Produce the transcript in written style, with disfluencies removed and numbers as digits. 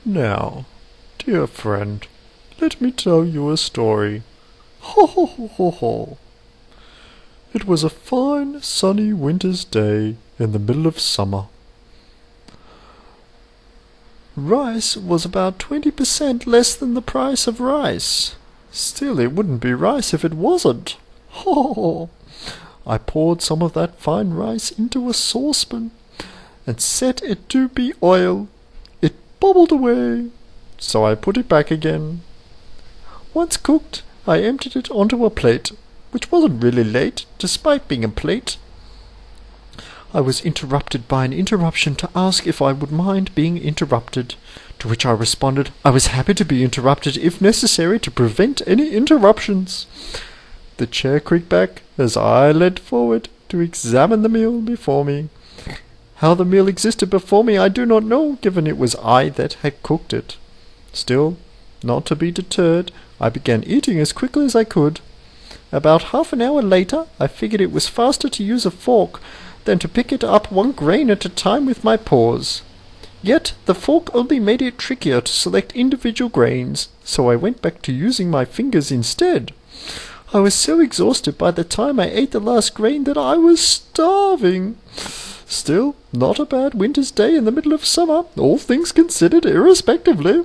Now, dear friend, let me tell you a story. Ho ho ho ho ho. It was a fine sunny winter's day in the middle of summer. Rice was about 20% less than the price of rice. Still, it wouldn't be rice if it wasn't. Ho ho. I poured some of that fine rice into a saucepan and set it to be oil. It bubbled away, so I put it back again. Once cooked, I emptied it onto a plate, which wasn't really late, despite being a plate. I was interrupted by an interruption to ask if I would mind being interrupted, to which I responded I was happy to be interrupted if necessary to prevent any interruptions. The chair creaked back as I leant forward to examine the meal before me. How the meal existed before me I do not know, given it was I that had cooked it. Still, not to be deterred, I began eating as quickly as I could. About half an hour later, I figured it was faster to use a fork than to pick it up one grain at a time with my paws. Yet the fork only made it trickier to select individual grains, so I went back to using my fingers instead. I was so exhausted by the time I ate the last grain that I was starving. Still, not a bad winter's day in the middle of summer, all things considered irrespectively.